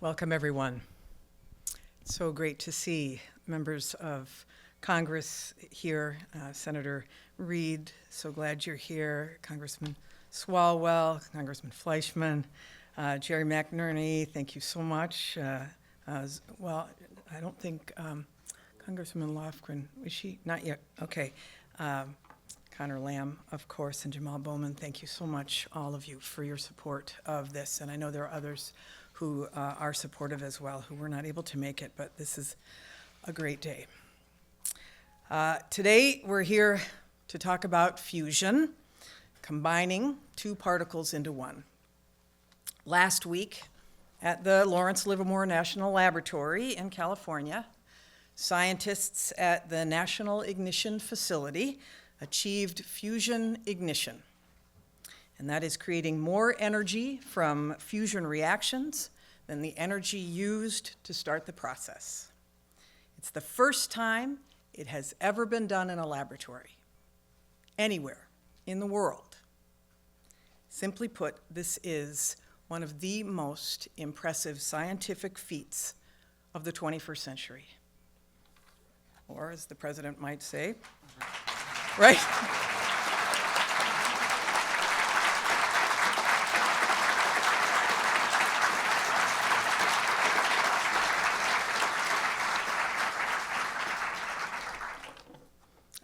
Welcome, everyone. It's so great to see members of Congress here. Senator Reed, so glad you're here. Congressman Swalwell, Congressman Fleischman, Jerry McNerney, thank you so much. Well, I don't think Congressman Lofgren, is she? Not yet, okay. Connor Lamb, of course, and Jamal Bowman, thank you so much, all of you, for your support of this. And I know there are others who are supportive as well, who were not able to make it, but this is a great day. Today, we're here to talk about fusion, combining two particles into one. Last week, at the Lawrence Livermore National Laboratory in California, scientists at the National Ignition Facility achieved fusion ignition. And that is creating more energy from fusion reactions than the energy used to start the process. It's the first time it has ever been done in a laboratory, anywhere in the world. Simply put, this is one of the most impressive scientific feats of the 21st century. Or, as the president might say, right?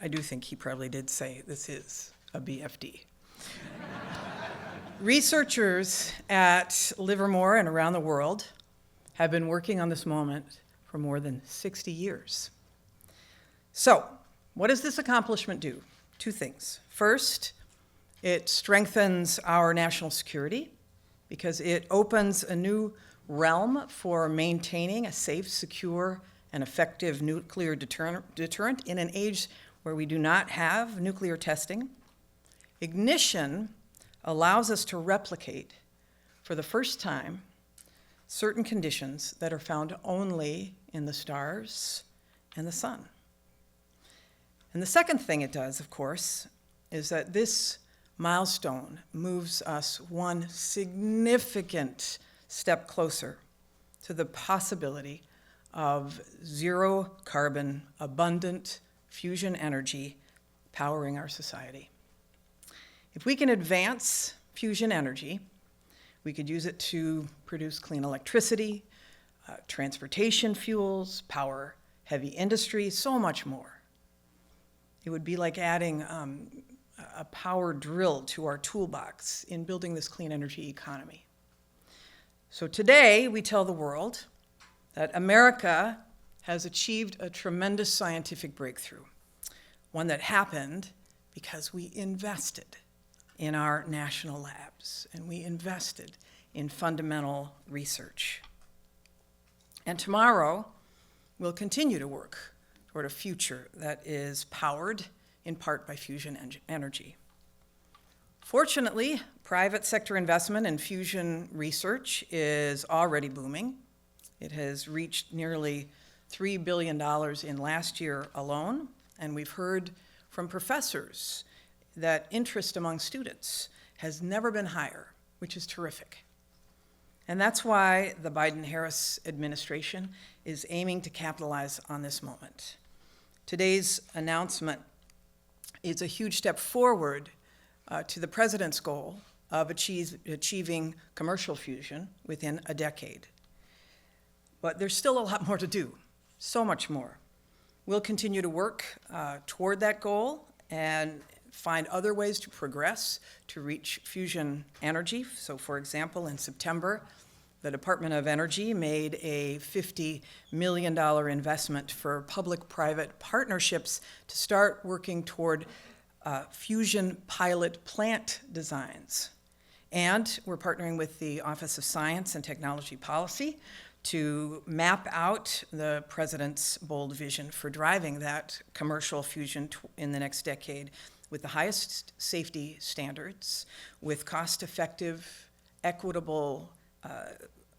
I do think he probably did say this is a BFD. Researchers at Livermore and around the world have been working on this moment for more than 60 years. So, what does this accomplishment do? Two things. First, it strengthens our national security because it opens a new realm for maintaining a safe, secure, and effective nuclear deterrent in an age where we do not have nuclear testing. Ignition allows us to replicate, for the first time, certain conditions that are found only in the stars and the sun. And the second thing it does, of course, is that this milestone moves us one significant step closer to the possibility of zero carbon, abundant fusion energy powering our society. If we can advance fusion energy, we could use it to produce clean electricity, transportation fuels, power heavy industry, so much more. It would be like adding a power drill to our toolbox in building this clean energy economy. So today, we tell the world that America has achieved a tremendous scientific breakthrough, one that happened because we invested in our national labs and we invested in fundamental research. And tomorrow, we'll continue to work toward a future that is powered in part by fusion energy. Fortunately, private sector investment in fusion research is already booming. It has reached nearly $3 billion in last year alone, and we've heard from professors that interest among students has never been higher, which is terrific. And that's why the Biden-Harris administration is aiming to capitalize on this moment. Today's announcement is a huge step forward to the president's goal of achieving commercial fusion within a decade. But there's still a lot more to do, so much more. We'll continue to work toward that goal and find other ways to progress to reach fusion energy. So, for example, in September, the Department of Energy made a $50 million investment for public-private partnerships to start working toward fusion pilot plant designs. And we're partnering with the Office of Science and Technology Policy to map out the president's bold vision for driving that commercial fusion in the next decade with the highest safety standards, with cost-effective, equitable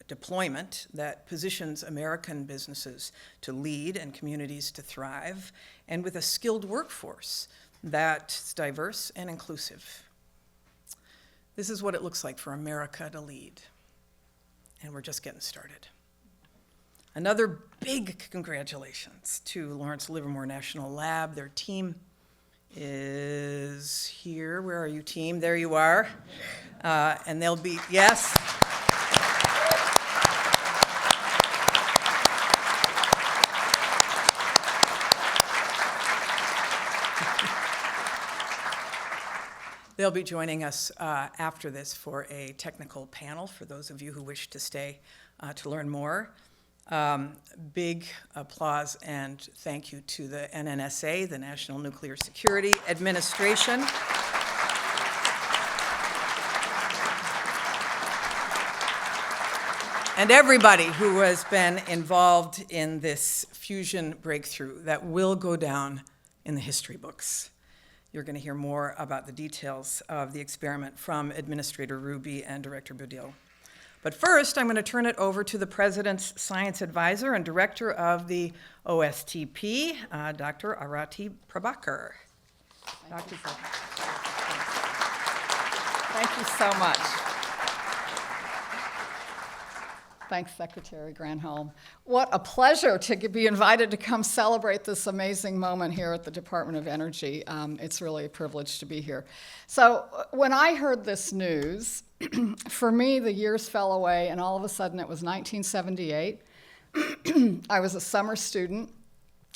deployment that positions American businesses to lead and communities to thrive, and with a skilled workforce that's diverse and inclusive. This is what it looks like for America to lead, and we're just getting started. Another big congratulations to Lawrence Livermore National Lab. Their team is here. Where are you, team? There you are. And they'll be, yes. They'll be joining us after this for a technical panel for those of you who wish to stay to learn more. Big applause and thank you to the NNSA, the National Nuclear Security Administration. And everybody who has been involved in this fusion breakthrough that will go down in the history books. You're going to hear more about the details of the experiment from Administrator Ruby and Director Budil. But first, I'm going to turn it over to the President's Science Advisor and Director of the OSTP, Dr. Arati Prabhakar. Thank you so much. Thanks, Secretary Granholm. What a pleasure to be invited to come celebrate this amazing moment here at the Department of Energy. It's really a privilege to be here. So when I heard this news, for me, the years fell away, and all of a sudden it was 1978. I was a summer student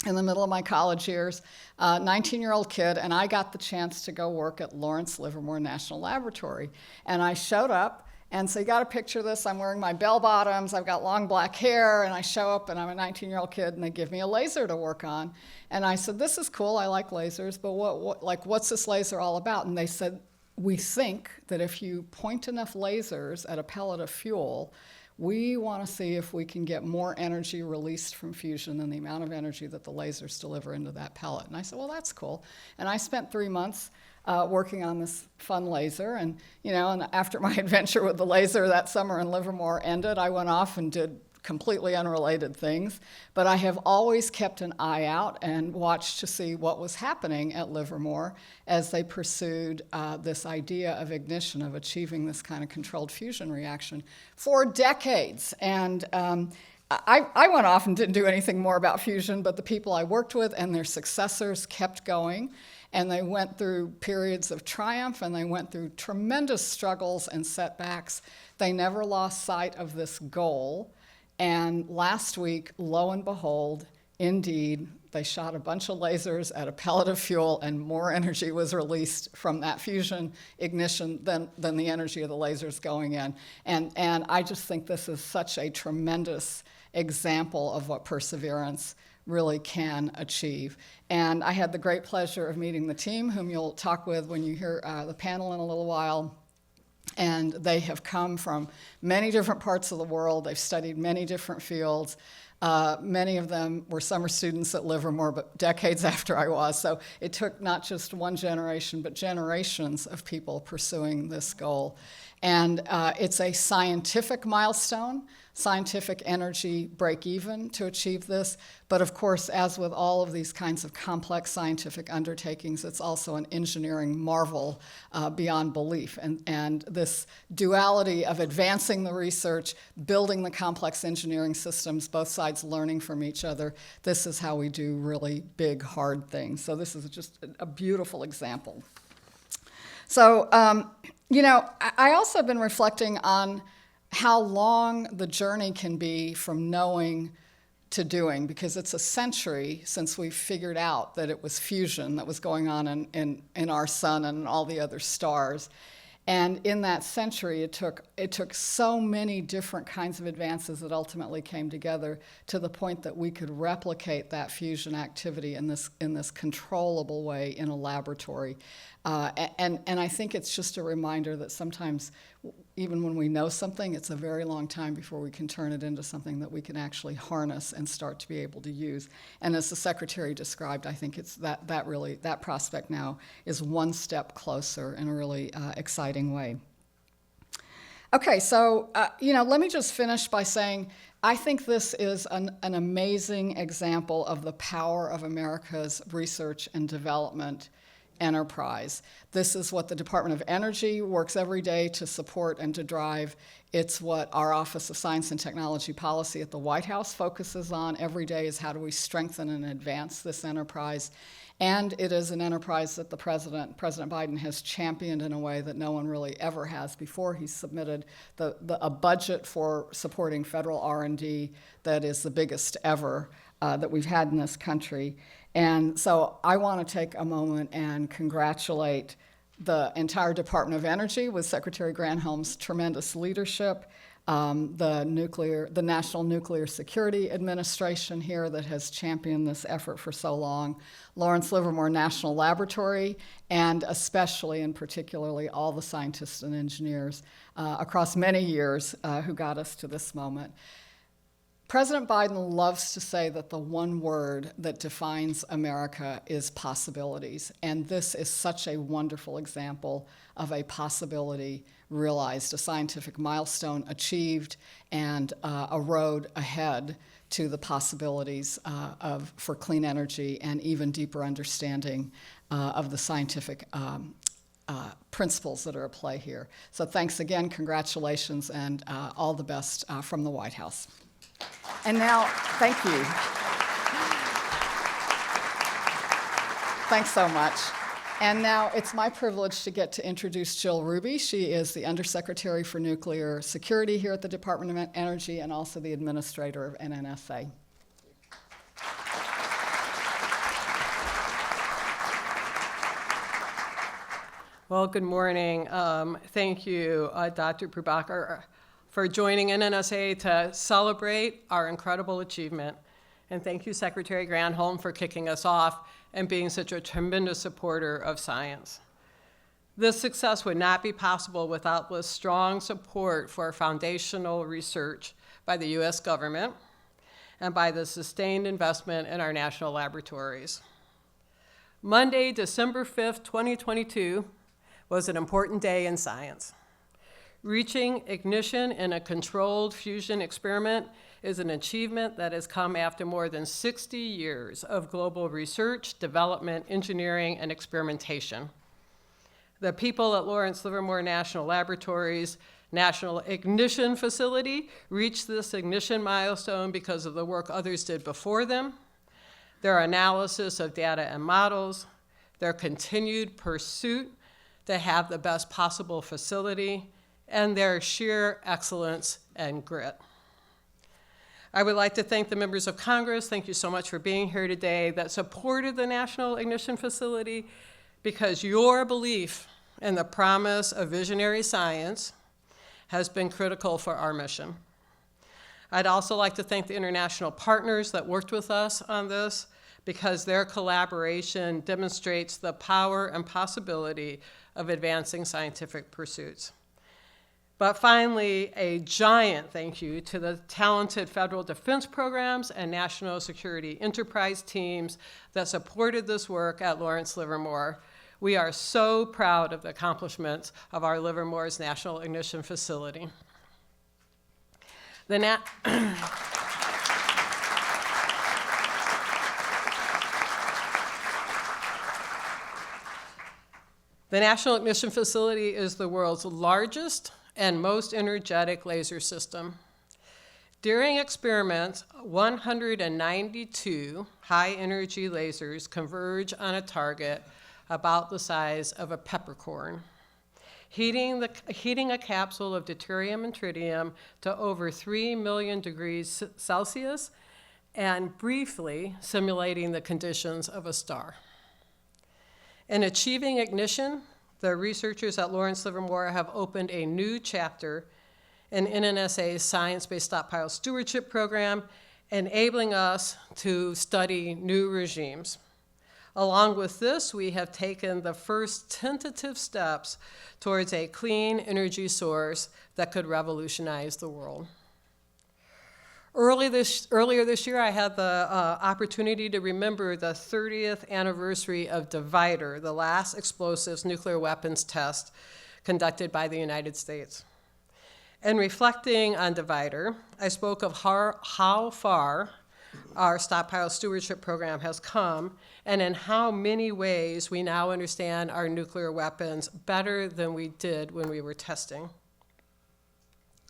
in the middle of my college years, 19-year-old kid, and I got the chance to go work at Lawrence Livermore National Laboratory. And I showed up. And so you got to picture this. I'm wearing my bell bottoms. I've got long black hair. And I show up, and I'm a 19-year-old kid, and they give me a laser to work on. And I said, this is cool. I like lasers. But what's this laser all about? And they said, we think that if you point enough lasers at a pellet of fuel, we want to see if we can get more energy released from fusion than the amount of energy that the lasers deliver into that pellet. And I said, well, that's cool. And I spent 3 months working on this fun laser, and and after my adventure with the laser that summer in Livermore ended, I went off and did completely unrelated things, but I have always kept an eye out and watched to see what was happening at Livermore as they pursued this idea of ignition, of achieving this kind of controlled fusion reaction for decades. And I went off and didn't do anything more about fusion, but the people I worked with and their successors kept going. And they went through periods of triumph, and they went through tremendous struggles and setbacks. They never lost sight of this goal. And last week, lo and behold, indeed, they shot a bunch of lasers at a pellet of fuel, and more energy was released from that fusion ignition than the energy of the lasers going in. And I just think this is such a tremendous example of what perseverance really can achieve. And I had the great pleasure of meeting the team, whom you'll talk with when you hear the panel in a little while. And they have come from many different parts of the world. They've studied many different fields. Many of them were summer students at Livermore, but decades after I was. So it took not just one generation, but generations of people pursuing this goal. And it's a scientific milestone, scientific energy break-even to achieve this. But of course, as with all of these kinds of complex scientific undertakings, it's also an engineering marvel beyond belief. And this duality of advancing the research, building the complex engineering systems, both sides learning from each other, this is how we do really big, hard things. So this is just a beautiful example. So, I also have been reflecting on how long the journey can be from knowing to doing, because it's a century since we figured out that it was fusion that was going on in our sun and all the other stars. And in that century, it took so many different kinds of advances that ultimately came together to the point that we could replicate that fusion activity in this controllable way in a laboratory. And I think it's just a reminder that sometimes, even when we know something, it's a very long time before we can turn it into something that we can actually harness and start to be able to use. And as the Secretary described, I think it's that prospect now is one step closer in a really exciting way. Okay, so let me just finish by saying I think this is an amazing example of the power of America's research and development enterprise. This is what the Department of Energy works every day to support and to drive. It's what our Office of Science and Technology Policy at the White House focuses on every day, is how do we strengthen and advance this enterprise. And it is an enterprise that President Biden has championed in a way that no one really ever has before. He's submitted a budget for supporting federal R&D that is the biggest ever that we've had in this country. And so I want to take a moment and congratulate the entire Department of Energy with Secretary Granholm's tremendous leadership, the National Nuclear Security Administration here that has championed this effort for so long, Lawrence Livermore National Laboratory, and especially and particularly all the scientists and engineers across many years who got us to this moment. President Biden loves to say that the one word that defines America is possibilities, and this is such a wonderful example of a possibility realized, a scientific milestone achieved, and a road ahead to the possibilities for clean energy and even deeper understanding of the scientific principles that are at play here. So thanks again, congratulations, and all the best from the White House. And now, thank you. Thanks so much. And now it's my privilege to get to introduce Jill Ruby. She is the Undersecretary for Nuclear Security here at the Department of Energy and also the Administrator of NNSA. Well, good morning. Thank you, Dr. Prabhakar, for joining NNSA to celebrate our incredible achievement. And thank you, Secretary Granholm, for kicking us off and being such a tremendous supporter of science. This success would not be possible without the strong support for foundational research by the U.S. government and by the sustained investment in our national laboratories. Monday, December 5th, 2022, was an important day in science. Reaching ignition in a controlled fusion experiment is an achievement that has come after more than 60 years of global research, development, engineering, and experimentation. The people at Lawrence Livermore National Laboratory's National Ignition Facility reached this ignition milestone because of the work others did before them, their analysis of data and models, their continued pursuit to have the best possible facility, and their sheer excellence and grit. I would like to thank the members of Congress, thank you so much for being here today, that supported the National Ignition Facility, because your belief in the promise of visionary science has been critical for our mission. I'd also like to thank the international partners that worked with us on this, because their collaboration demonstrates the power and possibility of advancing scientific pursuits. But finally, a giant thank you to the talented federal defense programs and national security enterprise teams that supported this work at Lawrence Livermore. We are so proud of the accomplishments of our Livermore's National Ignition Facility. The National Ignition Facility is the world's largest and most energetic laser system. During experiments, 192 high-energy lasers converge on a target about the size of a peppercorn, heating a capsule of deuterium and tritium to over 3 million degrees Celsius and briefly simulating the conditions of a star. In achieving ignition, the researchers at Lawrence Livermore have opened a new chapter in NNSA's Science-Based Stockpile Stewardship Program, enabling us to study new regimes. Along with this, we have taken the first tentative steps towards a clean energy source that could revolutionize the world. Earlier this year, I had the opportunity to remember the 30th anniversary of Divider, the last explosives nuclear weapons test conducted by the United States. In reflecting on Divider, I spoke of how far our stockpile stewardship program has come, and in how many ways we now understand our nuclear weapons better than we did when we were testing.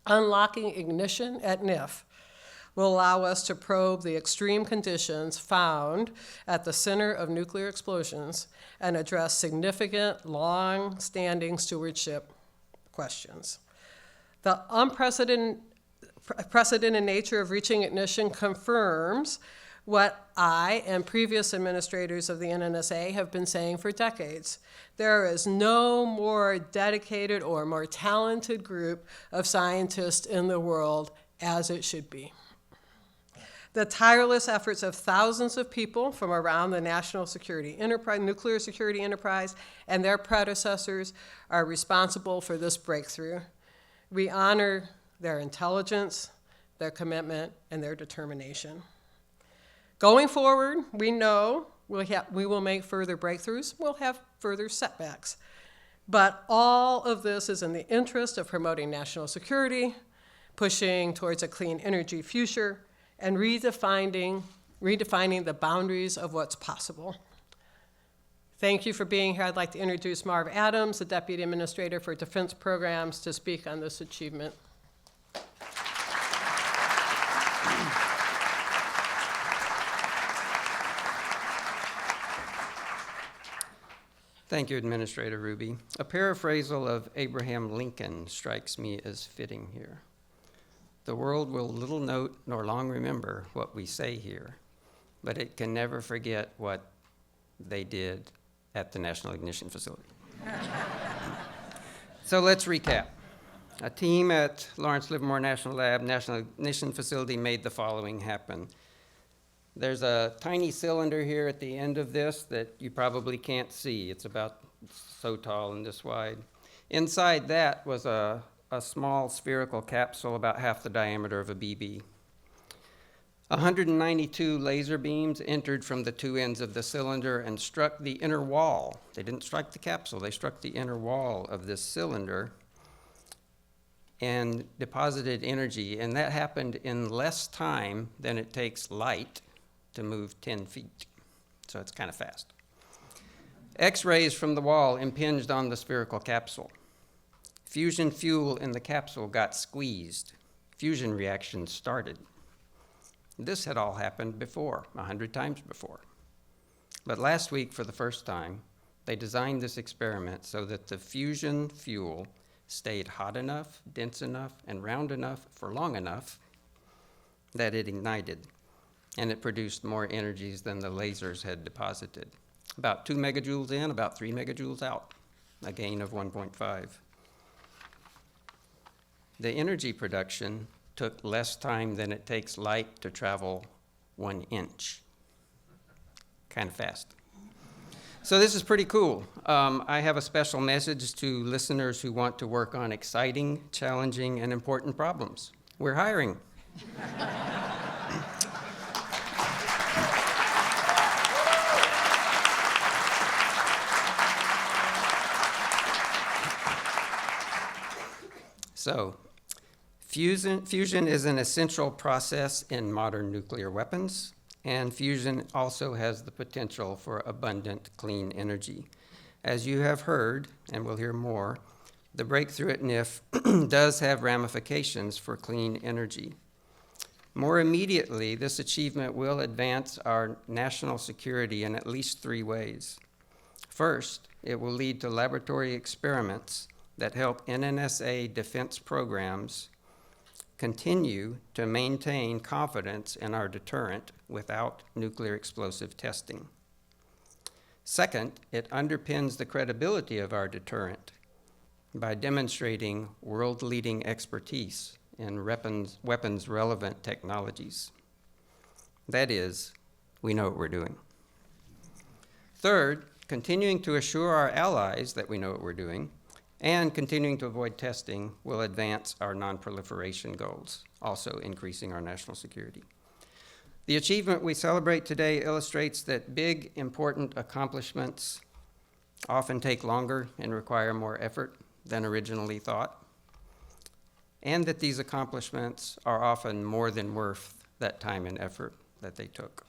Unlocking ignition at NIF will allow us to probe the extreme conditions found at the center of nuclear explosions and address significant, long-standing stewardship questions. The unprecedented nature of reaching ignition confirms what I and previous administrators of the NNSA have been saying for decades. There is no more dedicated or more talented group of scientists in the world, as it should be. The tireless efforts of thousands of people from around the national security enterprise, nuclear security enterprise, and their predecessors are responsible for this breakthrough. We honor their intelligence, their commitment, and their determination. Going forward, we know we will make further breakthroughs. We'll have further setbacks. But all of this is in the interest of promoting national security, pushing towards a clean energy future, and redefining the boundaries of what's possible. Thank you for being here. I'd like to introduce Marv Adams, the Deputy Administrator for Defense Programs, to speak on this achievement. Thank you, Administrator Ruby. A paraphrasal of Abraham Lincoln strikes me as fitting here. The world will little note nor long remember what we say here, but it can never forget what they did at the National Ignition Facility. So let's recap. A team at Lawrence Livermore National Lab, National Ignition Facility made the following happen. There's a tiny cylinder here at the end of this that you probably can't see. It's about so tall and this wide. Inside that was a small spherical capsule about half the diameter of a BB. 192 laser beams entered from the two ends of the cylinder and struck the inner wall. They didn't strike the capsule, they struck the inner wall of this cylinder and deposited energy, and that happened in less time than it takes light to move 10 feet. So it's kind of fast. X-rays from the wall impinged on the spherical capsule. Fusion fuel in the capsule got squeezed. Fusion reactions started. This had all happened before, 100 times before. But last week, for the first time, they designed this experiment so that the fusion fuel stayed hot enough, dense enough, and round enough for long enough that it ignited. And it produced more energies than the lasers had deposited. About 2 megajoules in, about 3 megajoules out, a gain of 1.5. The energy production took less time than it takes light to travel 1 inch. Kind of fast. So this is pretty cool. I have a special message to listeners who want to work on exciting, challenging, and important problems. We're hiring. So, fusion is an essential process in modern nuclear weapons, and fusion also has the potential for abundant clean energy. As you have heard, and we'll hear more, the breakthrough at NIF does have ramifications for clean energy. More immediately, this achievement will advance our national security in at least 3 ways. First, it will lead to laboratory experiments that help NNSA defense programs continue to maintain confidence in our deterrent without nuclear explosive testing. Second, it underpins the credibility of our deterrent by demonstrating world-leading expertise in weapons-relevant technologies. That is, we know what we're doing. Third, continuing to assure our allies that we know what we're doing and continuing to avoid testing will advance our non-proliferation goals, also increasing our national security. The achievement we celebrate today illustrates that big, important accomplishments often take longer and require more effort than originally thought, and that these accomplishments are often more than worth that time and effort. that they took.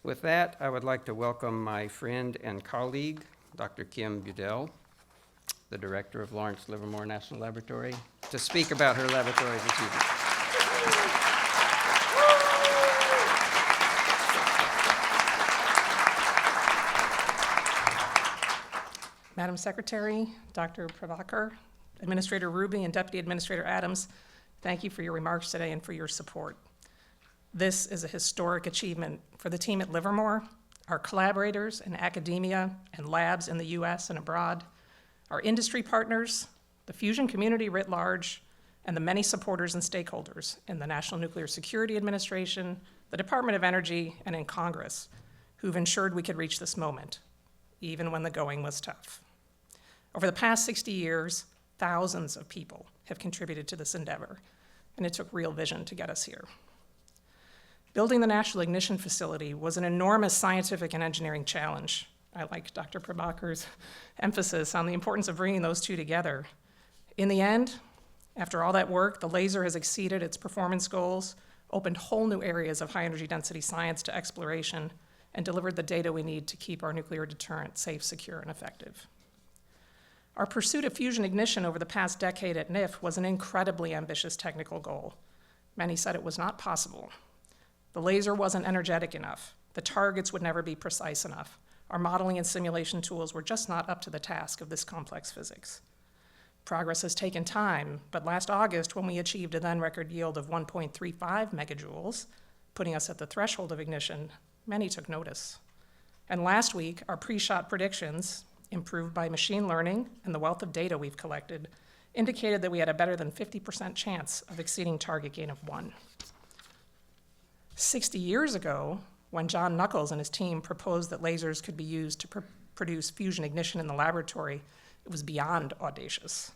With that, I would like to welcome my friend and colleague, Dr. Kim Budell, the director of Lawrence Livermore National Laboratory, to speak about her laboratory's achievements. Madam Secretary, Dr. Prabhakar, Administrator Ruby, and Deputy Administrator Adams, thank you for your remarks today and for your support. This is a historic achievement for the team at Livermore, our collaborators in academia and labs in the US and abroad, our industry partners, the fusion community writ large, and the many supporters and stakeholders in the National Nuclear Security Administration, the Department of Energy, and in Congress, who've ensured we could reach this moment, even when the going was tough. Over the past 60 years, thousands of people have contributed to this endeavor, and it took real vision to get us here. Building the National Ignition Facility was an enormous scientific and engineering challenge. I like Dr. Prabhakar's emphasis on the importance of bringing those two together. In the end, after all that work, the laser has exceeded its performance goals, opened whole new areas of high energy density science to exploration, and delivered the data we need to keep our nuclear deterrent safe, secure, and effective. Our pursuit of fusion ignition over the past decade at NIF was an incredibly ambitious technical goal. Many said it was not possible. The laser wasn't energetic enough. The targets would never be precise enough. Our modeling and simulation tools were just not up to the task of this complex physics. Progress has taken time, but last August, when we achieved a then record yield of 1.35 megajoules, putting us at the threshold of ignition, many took notice. And last week, our pre-shot predictions, improved by machine learning and the wealth of data we've collected, indicated that we had a better than 50% chance of exceeding target gain of 1. 60 years ago, when John Knuckles and his team proposed that lasers could be used to produce fusion ignition in the laboratory, it was beyond audacious.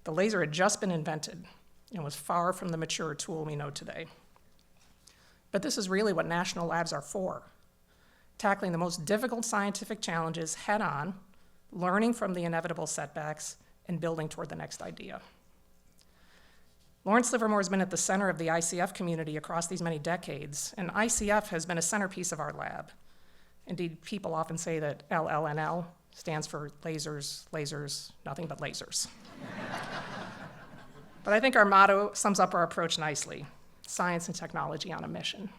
The laser had just been invented and was far from the mature tool we know today. But this is really what national labs are for: tackling the most difficult scientific challenges head-on, learning from the inevitable setbacks, and building toward the next idea. Lawrence Livermore has been at the center of the ICF community across these many decades, and ICF has been a centerpiece of our lab. Indeed, people often say that LLNL stands for lasers, lasers, nothing but lasers. But I think our motto sums up our approach nicely: science and technology on a mission.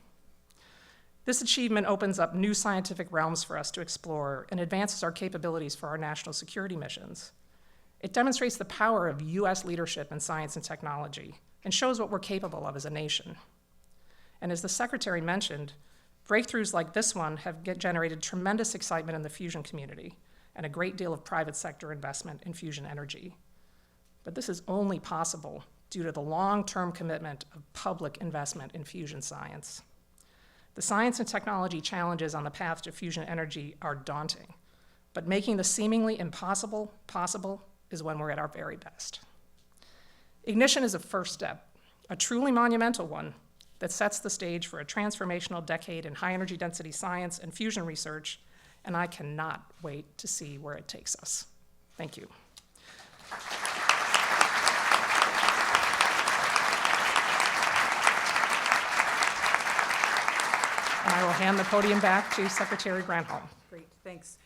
This achievement opens up new scientific realms for us to explore and advances our capabilities for our national security missions. It demonstrates the power of US leadership in science and technology and shows what we're capable of as a nation. And as the Secretary mentioned, breakthroughs like this one have generated tremendous excitement in the fusion community and a great deal of private sector investment in fusion energy. But this is only possible due to the long-term commitment of public investment in fusion science. The science and technology challenges on the path to fusion energy are daunting, but making the seemingly impossible possible is when we're at our very best. Ignition is a first step, a truly monumental one that sets the stage for a transformational decade in high energy density science and fusion research, and I cannot wait to see where it takes us. Thank you. And I will hand the podium back to Secretary Granholm. Great, thanks.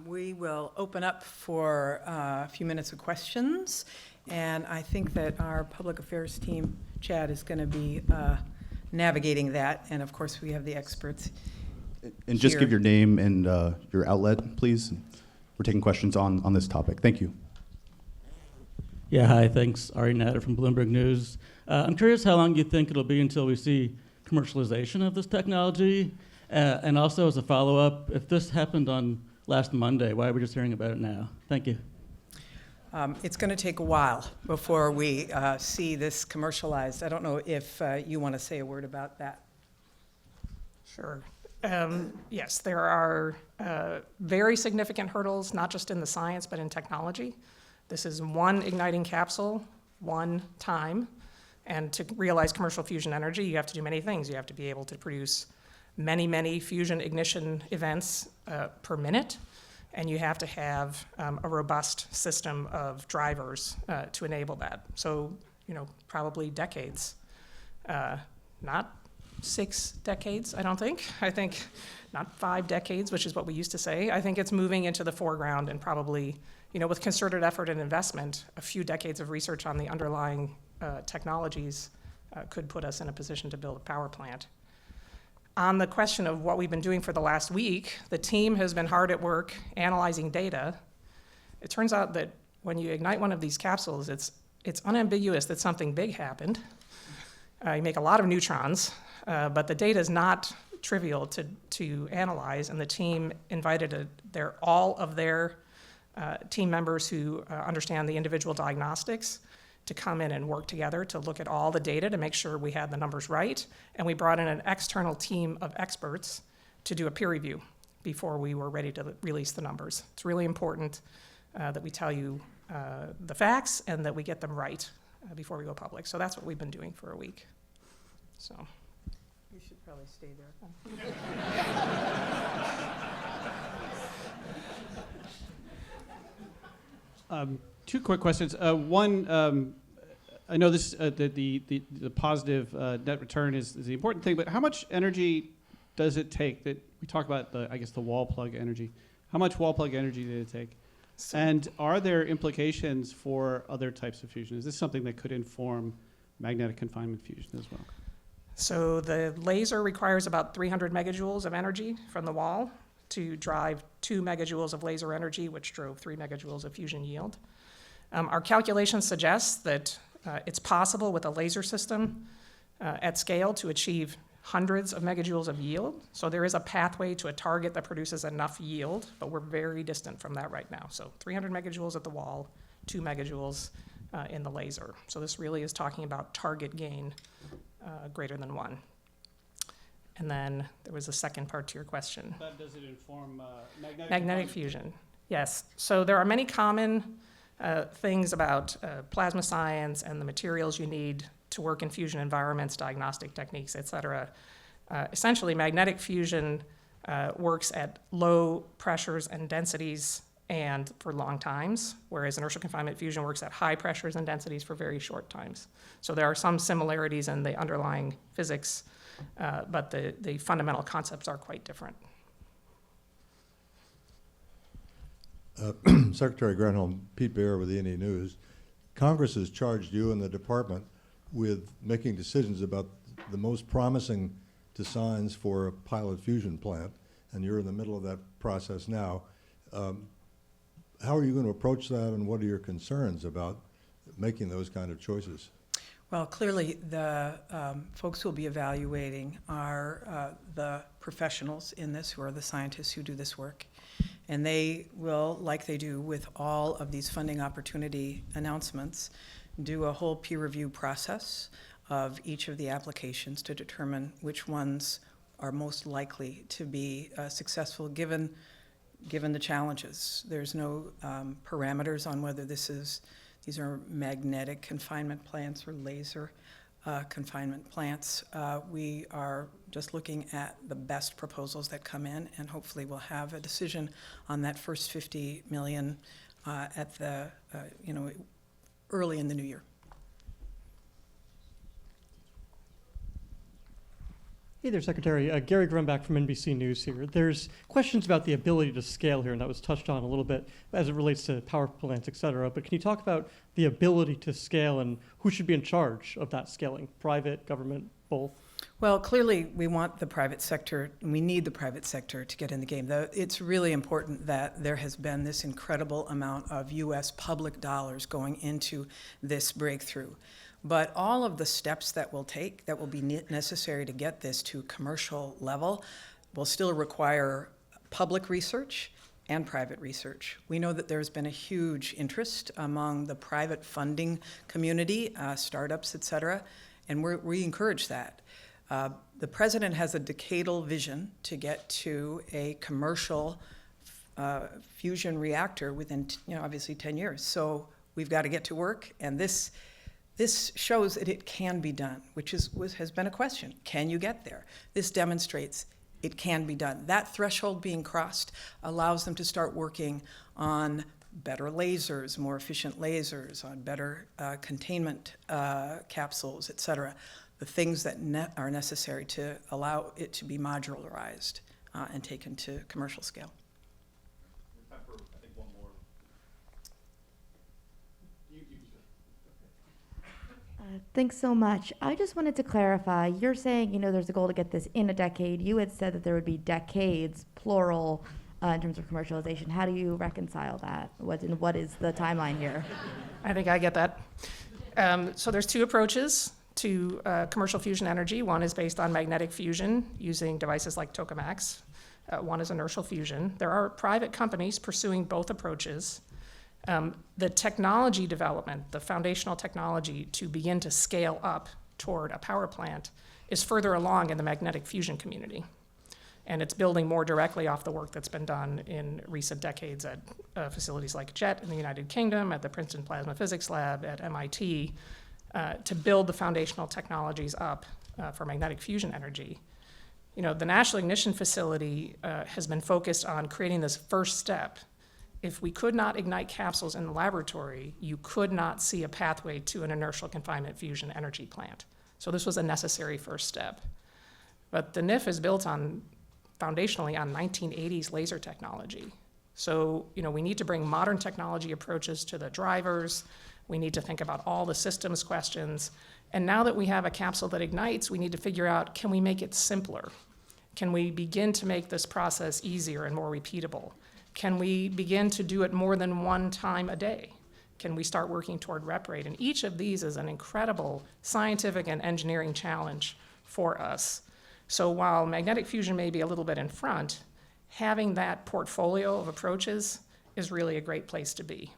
We will open up for a few minutes of questions, and I think that our public affairs team, Chad, is going to be navigating that, and of course we have the experts. And just here. give your name and your outlet, please. We're taking questions on this topic. Thank you. Yeah, hi, thanks. Ari Natter from Bloomberg News. I'm curious how long you think it'll be until we see commercialization of this technology, and also as a follow-up, if this happened on last Monday, why are we just hearing about it now? Thank you. It's going to take a while before we see this commercialized. I don't know if you want to say a word about that. Sure. Yes, there are very significant hurdles, not just in the science, but in technology. This is one igniting capsule, one time. And to realize commercial fusion energy, you have to do many things. You have to be able to produce many, many fusion ignition events per minute. And you have to have a robust system of drivers to enable that. So, probably decades, not 6 decades, I don't think. I think not 5 decades, which is what we used to say. I think it's moving into the foreground and probably, with concerted effort and investment, a few decades of research on the underlying technologies could put us in a position to build a power plant. On the question of what we've been doing for the last week, the team has been hard at work analyzing data. It turns out that when you ignite one of these capsules, it's unambiguous that something big happened. You make a lot of neutrons, but the data is not trivial to analyze, and the team invited all of their team members who understand the individual diagnostics to come in and work together to look at all the data to make sure we had the numbers right. And we brought in an external team of experts to do a peer review before we were ready to release the numbers. It's really important that we tell you the facts and that we get them right before we go public. So that's what we've been doing for a week. So You should probably stay there. Two quick questions. One, I know this the positive net return is the important thing, but how much energy does it take? That we talk about the wall plug energy. How much wall plug energy did it take? And are there implications for other types of fusion? Is this something that could inform magnetic confinement fusion as well? So the laser requires about 300 megajoules of energy from the wall to drive 2 megajoules of laser energy, which drove 3 megajoules of fusion yield. Our calculations suggest that it's possible with a laser system at scale to achieve hundreds of megajoules of yield. So there is a pathway to a target that produces enough yield, but we're very distant from that right now. So 300 megajoules at the wall, 2 megajoules in the laser. So this really is talking about target gain greater than 1. And then there was a second part to your question. But does it inform Magnetic fusion, yes. So there are many common things about plasma science and the materials you need to work in fusion environments, diagnostic techniques, et cetera. Essentially, magnetic fusion works at low pressures and densities and for long times, whereas inertial confinement fusion works at high pressures and densities for very short times. So there are some similarities in the underlying physics, but the fundamental concepts are quite different. Secretary Granholm, Pete Baer with the NE News. Congress has charged you and the department with making decisions about the most promising designs for a pilot fusion plant, and you're in the middle of that process now. How are you going to approach that, and what are your concerns about making those kind of choices? Well, clearly, the folks who will be evaluating are the professionals in this, who are the scientists who do this work. And they will, like they do with all of these funding opportunity announcements, do a whole peer review process of each of the applications to determine which ones are most likely to be successful given the challenges. There's no parameters on whether these are magnetic confinement plants or laser confinement plants. We are just looking at the best proposals that come in, and hopefully we'll have a decision on that first $50 million at the early in the new year. Hey there, Secretary. Gary Grumbach from NBC News here. There's questions about the ability to scale here, and that was touched on a little bit as it relates to power plants, et cetera. But can you talk about the ability to scale and who should be in charge of that scaling? Private, government, both? Well, clearly, we want the private sector, and we need the private sector to get in the game. It's really important that there has been this incredible amount of U.S. public dollars going into this breakthrough. But all of the steps that we'll take, that will be necessary to get this to commercial level, will still require public research and private research. We know that there's been a huge interest among the private funding community, startups, et cetera, and we encourage that. The president has a decadal vision to get to a commercial fusion reactor within, obviously 10 years. So we've got to get to work, and this shows that it can be done, which has been a question. Can you get there? This demonstrates it can be done. That threshold being crossed allows them to start working on better lasers, more efficient lasers, on better containment capsules, et cetera. the things that are necessary to allow it to be modularized and taken to commercial scale. Thanks so much. I just wanted to clarify, you're saying, you know, there's a goal to get this in a decade. You had said that there would be decades, plural, in terms of commercialization. How do you reconcile that? What is the timeline here? I think I get that. So there's two approaches to commercial fusion energy. One is based on magnetic fusion using devices like tokamaks. One is inertial fusion. There are private companies pursuing both approaches. The technology development, the foundational technology to begin to scale up toward a power plant is further along in the magnetic fusion community. And it's building more directly off the work that's been done in recent decades at facilities like JET in the United Kingdom, at the Princeton Plasma Physics Lab, at MIT, to build the foundational technologies up for magnetic fusion energy. You know, the National Ignition Facility has been focused on creating this first step. If we could not ignite capsules in the laboratory, you could not see a pathway to an inertial confinement fusion energy plant. So this was a necessary first step. But the NIF is built on, foundationally, on 1980s laser technology. So, you know, we need to bring modern technology approaches to the drivers. We need to think about all the systems questions. And now that we have a capsule that ignites, we need to figure out, can we make it simpler? Can we begin to make this process easier and more repeatable? Can we begin to do it more than one time a day? Can we start working toward rep rate? And each of these is an incredible scientific and engineering challenge for us. So while magnetic fusion may be a little bit in front, having that portfolio of approaches is really a great place to be,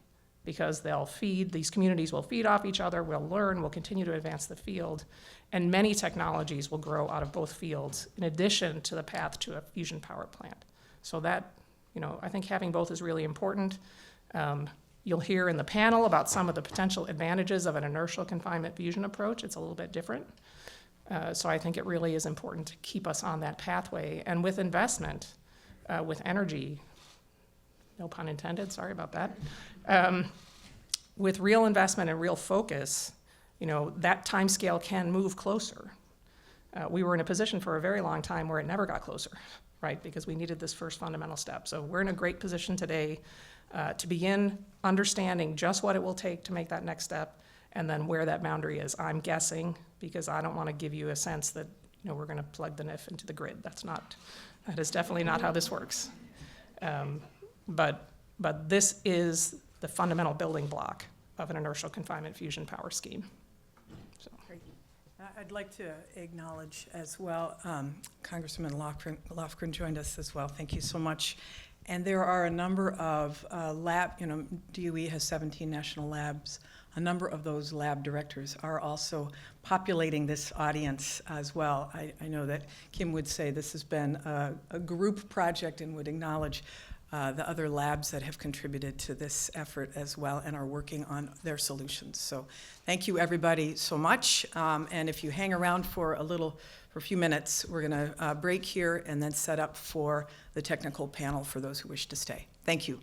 because these communities will feed off each other, we'll learn, we'll continue to advance the field, and many technologies will grow out of both fields in addition to the path to a fusion power plant. So that, you know, I think having both is really important. You'll hear in the panel about some of the potential advantages of an inertial confinement fusion approach. It's a little bit different. So I think it really is important to keep us on that pathway. And with investment, with energy, no pun intended, sorry about that, with real investment and real focus, you know, that timescale can move closer. We were in a position for a very long time where it never got closer, right? Because we needed this first fundamental step. So we're in a great position today to begin understanding just what it will take to make that next step, and then where that boundary is. I'm guessing, because I don't want to give you a sense that, you know, we're going to plug the NIF into the grid. That is definitely not how this works. But this is the fundamental building block of an inertial confinement fusion power scheme. So. Great. I'd like to acknowledge as well, Congressman Lofgren joined us as well. Thank you so much. And there are a number of DOE has 17 national labs. A number of those lab directors are also populating this audience as well. I know that Kim would say this has been a group project and would acknowledge the other labs that have contributed to this effort as well and are working on their solutions. So thank you everybody so much. And if you hang around for a few minutes, we're gonna break here and then set up for the technical panel for those who wish to stay. Thank you.